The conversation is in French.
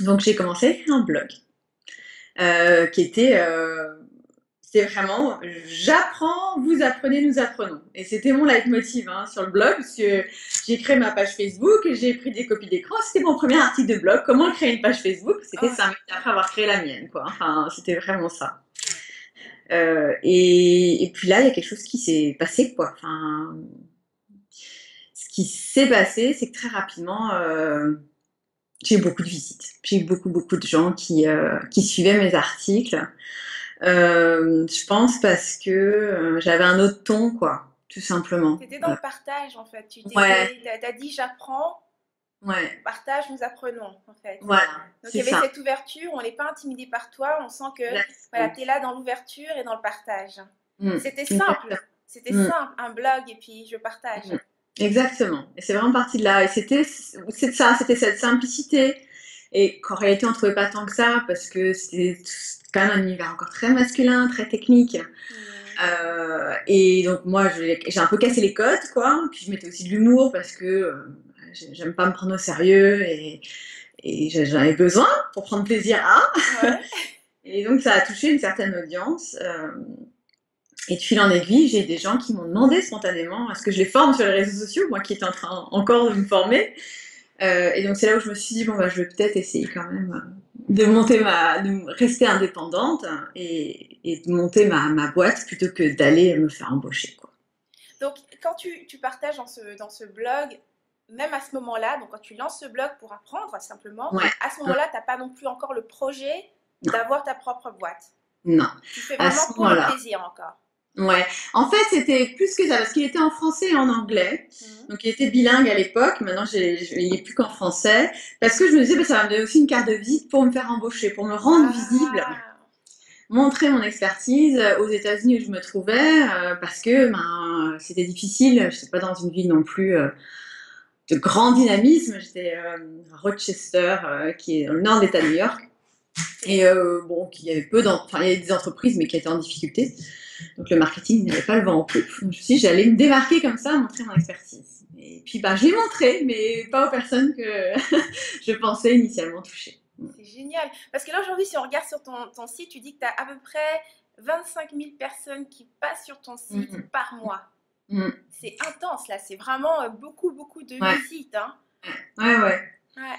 Donc j'ai commencé à écrire un blog qui était c'était vraiment j'apprends, vous apprenez, nous apprenons. Et c'était mon leitmotiv hein, sur le blog, parce que j'ai créé ma page Facebook, j'ai pris des copies d'écran, c'était mon premier article de blog, comment créer une page Facebook, c'était Ouais. 5 minutes après avoir créé la mienne, quoi. Enfin, c'était vraiment ça. Et puis là, il y a quelque chose qui s'est passé, quoi. Enfin, ce qui s'est passé, c'est que très rapidement, j'ai eu beaucoup de visites. J'ai eu beaucoup de gens qui suivaient mes articles. Je pense parce que j'avais un autre ton, quoi, tout simplement. T'étais dans le partage en fait. Ouais, T'as dit j'apprends, ouais, partage, nous apprenons en fait. voilà, Donc il c'est y avait ça. cette ouverture, on n'est pas intimidé par toi, on sent que voilà, Exactement. tu es là dans l'ouverture et dans le partage. Mm, C'était exactement. simple, un blog et puis je partage. Mm. Exactement. Et c'est vraiment parti de là. Et c'est ça, c'était cette simplicité. Et qu'en réalité, on ne trouvait pas tant que ça, parce que c'était quand même un univers encore très masculin, très technique. Hmm. Et donc, moi, j'ai un peu cassé les codes, quoi. Puis je mettais aussi de l'humour, parce que j'aime pas me prendre au sérieux, et j'en avais besoin pour prendre plaisir à. Ouais. Et donc, ça a touché une certaine audience. Et de fil en aiguille, j'ai des gens qui m'ont demandé spontanément est-ce que je les forme sur les réseaux sociaux, moi qui étais en train encore de me former. Et donc c'est là où je me suis dit bon bah je vais peut-être essayer quand même de rester indépendante et de monter ma boîte plutôt que d'aller me faire embaucher quoi. Donc quand tu partages dans ce blog, même à ce moment-là, donc quand tu lances ce blog pour apprendre simplement, Ouais, à ce moment-là, tu n'as pas non plus encore le projet non, d'avoir ta propre boîte. non. Tu fais À vraiment ce pour le moment-là, plaisir encore. ouais. En fait, c'était plus que ça, parce qu'il était en français et en anglais. Mhm. Donc, il était bilingue à l'époque. Maintenant, il n'est plus qu'en français. Parce que je me disais, bah, ça va me donner aussi une carte de visite pour me faire embaucher, pour me rendre visible, Ah, montrer mon expertise aux États-Unis où je me trouvais, parce que ben, c'était difficile. Je n'étais pas dans une ville non plus de grand dynamisme. J'étais à Rochester, qui est dans le nord de l'État de New York. Et bon, il y avait enfin, il y avait des entreprises, mais qui étaient en difficulté. Donc le marketing n'avait pas le vent en poupe. Donc je me suis dit, j'allais me démarquer comme ça, montrer mon expertise. Et puis bah, je l'ai montré, mais pas aux personnes que je pensais initialement toucher. c'est génial. Parce que là, aujourd'hui, si on regarde sur ton site, tu dis que tu as à peu près 25 000 personnes qui passent sur ton site Mm, par mois. mm, C'est intense, là. C'est vraiment beaucoup de ouais, visites, hein. ouais, ouais. Ouais.